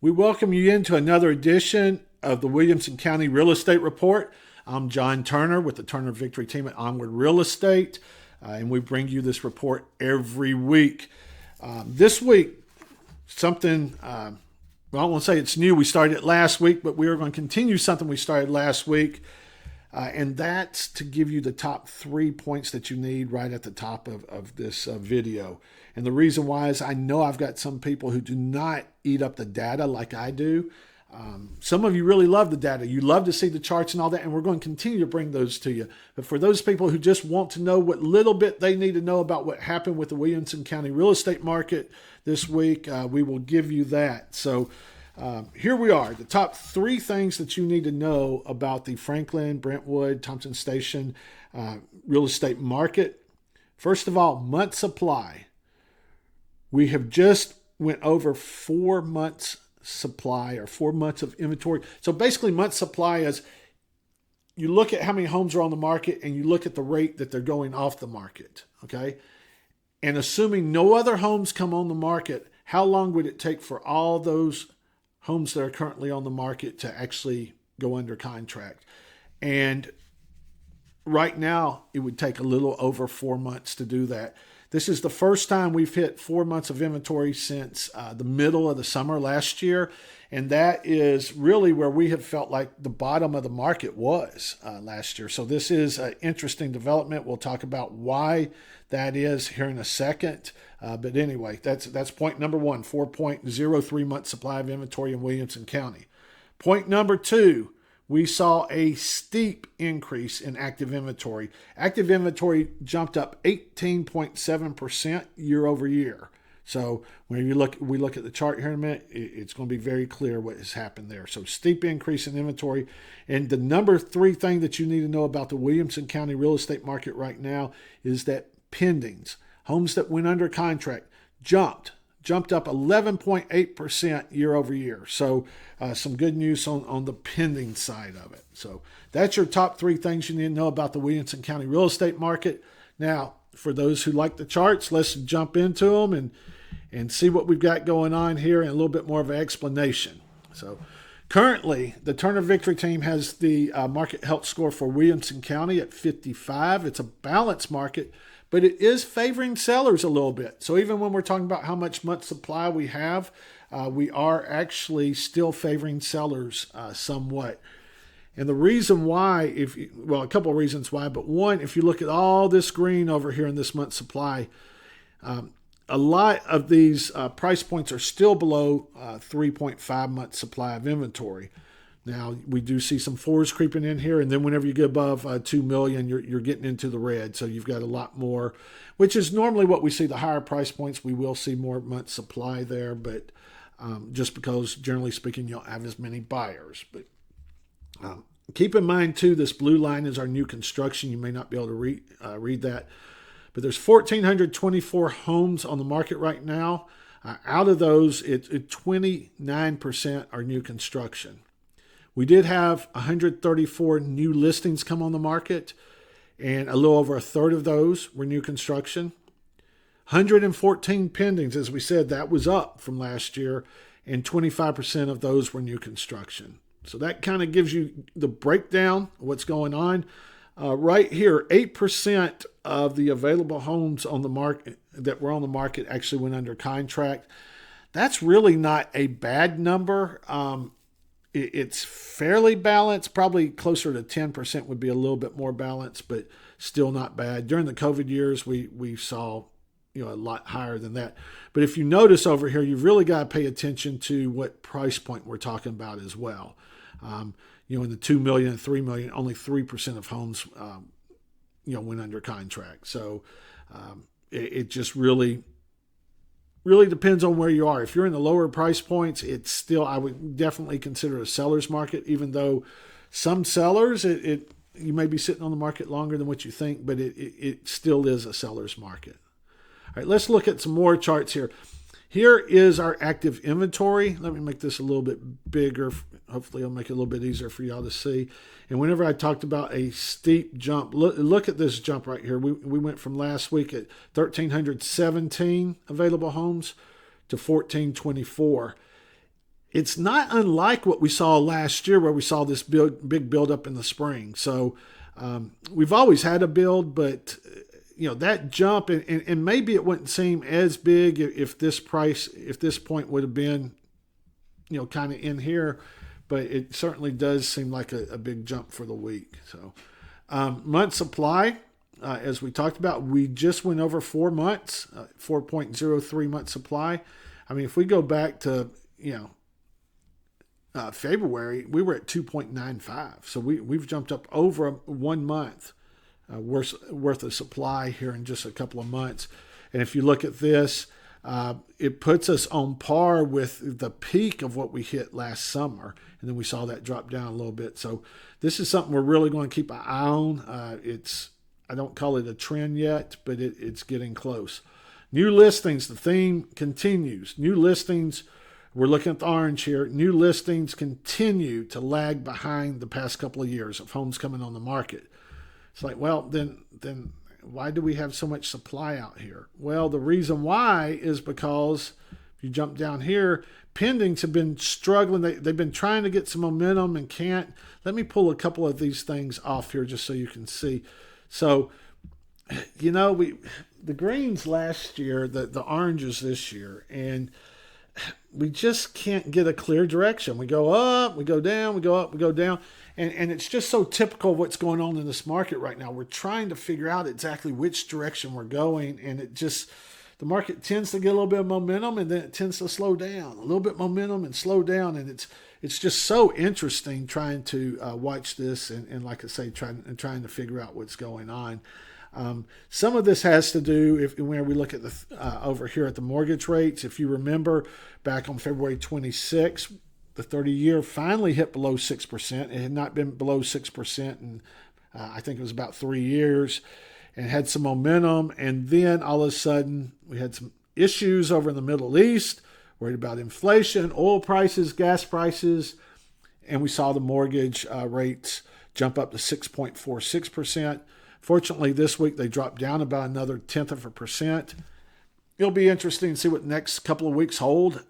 We welcome you into another edition of the Williamson County Real Estate Report. I'm John Turner with the Turner Victory team at Onward Real Estate, and we bring you this report every week. This week, something, well, I won't say it's new. We started it last week, but we are going to continue something we started last week, and that's to give you the top 3 points that you need right at the top of this video. And the reason why is I know I've got some people who do not eat up the data like I do. Some of you really love the data. You love to see the charts and all that, and we're going to continue to bring those to you. But for those people who just want to know what little bit they need to know about what happened with the Williamson County real estate market this week, we will give you that. So here we are, the top 3 things that you need to know about the Franklin, Brentwood, Thompson Station real estate market. First of all, month supply. We have just went over 4 months supply or 4 months of inventory. So basically month supply is you look at how many homes are on the market and you look at the rate that they're going off the market, okay? And assuming no other homes come on the market, how long would it take for all those homes that are currently on the market to actually go under contract? And right now, it would take a little over 4 months to do that. This is the first time we've hit 4 months of inventory since the middle of the summer last year. And that is really where we have felt like the bottom of the market was last year. So this is an interesting development. We'll talk about why that is here in a second. But anyway, that's point number 1, 4.03 month supply of inventory in Williamson County. Point number 2, we saw a steep increase in active inventory. Active inventory jumped up 18.7% year over year. So when we look at the chart here in a minute, it's going to be very clear what has happened there. So steep increase in inventory. And the number 3 thing that you need to know about the Williamson County real estate market right now is that pendings, homes that went under contract, jumped up 11.8% year over year. So some good news on the pending side of it. So that's your top 3 things you need to know about the Williamson County real estate market. Now, for those who like the charts, let's jump into them and see what we've got going on here and a little bit more of an explanation. So currently, the Turner Victory team has the market health score for Williamson County at 55. It's a balanced market, but it is favoring sellers a little bit. So even when we're talking about how much month supply we have, we are actually still favoring sellers somewhat. And the reason why, a couple of reasons why, but one, if you look at all this green over here in this month's supply, a lot of these price points are still below 3.5 months supply of inventory. Now, we do see some 4s creeping in here, and then whenever you get above 2 million, you're getting into the red. So you've got a lot more, which is normally what we see. The higher price points, we will see more month supply there, but just because, generally speaking, you don't have as many buyers. But keep in mind, too, this blue line is our new construction. You may not be able to read that. But there's 1,424 homes on the market right now. Out of those, 29% are new construction. We did have 134 new listings come on the market, and a little over a third of those were new construction. 114 pendings, as we said, that was up from last year, and 25% of those were new construction. So that kind of gives you the breakdown of what's going on. Right here, 8% of the available homes on the market that were on the market actually went under contract. That's really not a bad number. It's fairly balanced, probably closer to 10% would be a little bit more balanced, but still not bad. During the COVID years, we saw a lot higher than that. But if you notice over here, you've really got to pay attention to what price point we're talking about as well. In the 2 million and 3 million, only 3% of homes, went under contract. So it just really depends on where you are. If you're in the lower price points, it's still, I would definitely consider a seller's market, even though some sellers, you may be sitting on the market longer than what you think, but it still is a seller's market. All right, let's look at some more charts here. Here is our active inventory. Let me make this a little bit bigger. Hopefully it'll make it a little bit easier for y'all to see. And whenever I talked about a steep jump, look at this jump right here. We went from last week at 1,317 available homes to 1,424. it's not unlike what we saw last year, where we saw this big build up in the spring. So we've always had a build, but that jump, and maybe it wouldn't seem as big if this point would have been, kind of in here, but it certainly does seem like a big jump for the week. So month supply, as we talked about, we just went over 4 months, 4.03 month supply. I mean, if we go back to, February, we were at 2.95. So we've jumped up over 1 month worth of supply here in just a couple of months. And if you look at this, it puts us on par with the peak of what we hit last summer. And then we saw that drop down a little bit. So this is something we're really going to keep an eye on. I don't call it a trend yet, but it's getting close. New listings, the theme continues. New listings, we're looking at the orange here. New listings continue to lag behind the past couple of years of homes coming on the market. It's like, well, then why do we have so much supply out here? Well, the reason why is because if you jump down here, pendings have been struggling. They've been trying to get some momentum and can't. Let me pull a couple of these things off here just so you can see. So, the greens last year, the oranges this year, and we just can't get a clear direction. We go up, we go down, we go up, we go down. And it's just so typical of what's going on in this market right now. We're trying to figure out exactly which direction we're going. And the market tends to get a little bit of momentum, and then it tends to slow down. A little bit of momentum and slow down. And it's just so interesting trying to watch this and like I say, trying to figure out what's going on. Some of this has to do when we look at the over here at the mortgage rates. If you remember back on February 26th, the 30-year finally hit below 6%. It had not been below 6% in I think it was about 3 years, and had some momentum. And then all of a sudden we had some issues over in the Middle East, worried about inflation, oil prices, gas prices, and we saw the mortgage rates jump up to 6.46%. Fortunately, this week they dropped down about another 0.1%. It'll be interesting to see what the next couple of weeks hold.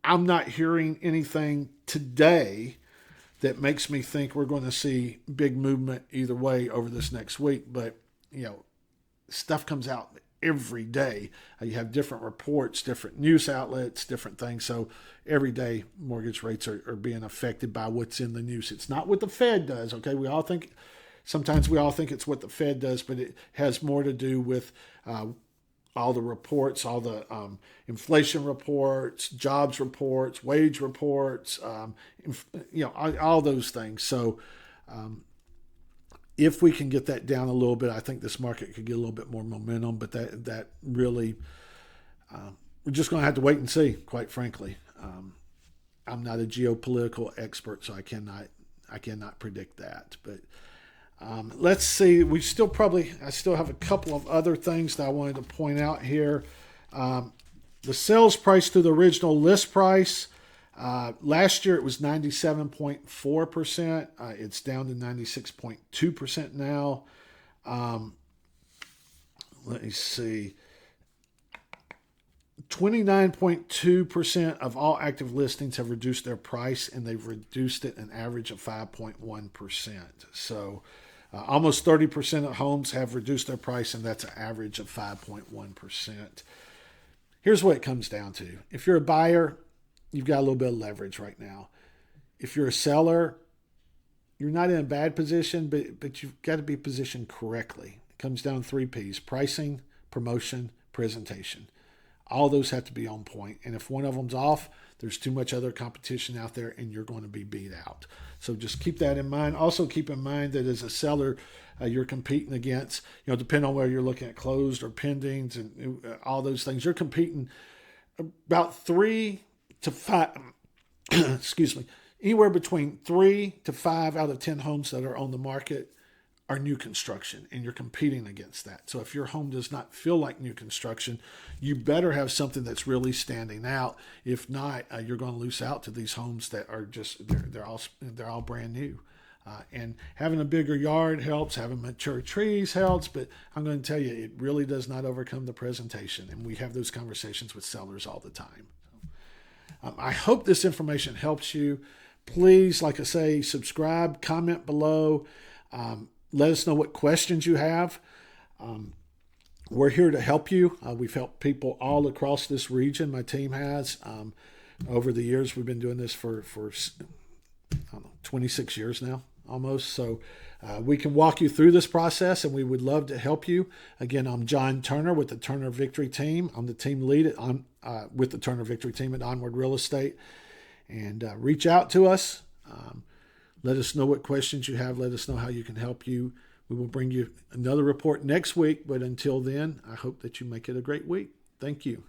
I'm not hearing anything today that makes me think we're going to see big movement either way over this next week. But, stuff comes out every day. You have different reports, different news outlets, different things. So every day mortgage rates are being affected by what's in the news. It's not what the Fed does, okay? Sometimes we all think it's what the Fed does, but it has more to do with all the reports, all the inflation reports, jobs reports, wage reports, all those things. So if we can get that down a little bit, I think this market could get a little bit more momentum. But that really, we're just going to have to wait and see, quite frankly. I'm not a geopolitical expert, so I cannot predict that. But let's see. I still have a couple of other things that I wanted to point out here. The sales price to the original list price. Last year it was 97.4%. It's down to 96.2% now. Let me see. 29.2% of all active listings have reduced their price, and they've reduced it an average of 5.1%. So almost 30% of homes have reduced their price, and that's an average of 5.1%. Here's what it comes down to. If you're a buyer, you've got a little bit of leverage right now. If you're a seller, you're not in a bad position, but you've got to be positioned correctly. It comes down to 3 P's: pricing, promotion, presentation. All those have to be on point. And if one of them's off, there's too much other competition out there and you're going to be beat out. So just keep that in mind. Also keep in mind that as a seller, you're competing against, depending on whether you're looking at closed or pendings and all those things, you're competing about 3 to 5, anywhere between 3 to 5 out of 10 homes that are on the market are new construction, and you're competing against that. So if your home does not feel like new construction, you better have something that's really standing out. If not, you're going to lose out to these homes that are just they're all brand new. And having a bigger yard helps. Having mature trees helps. But I'm going to tell you, it really does not overcome the presentation. And we have those conversations with sellers all the time. I hope this information helps you. Please, like I say, subscribe, comment below. Let us know what questions you have. We're here to help you. We've helped people all across this region. My team has. Over the years, we've been doing this for I don't know, 26 years now, almost. So we can walk you through this process, and we would love to help you. Again, I'm John Turner with the Turner Victory Team. I'm the team lead with the Turner Victory Team at Onward Real Estate. And reach out to us. Let us know what questions you have. Let us know how you can help you. We will bring you another report next week. But until then, I hope that you make it a great week. Thank you.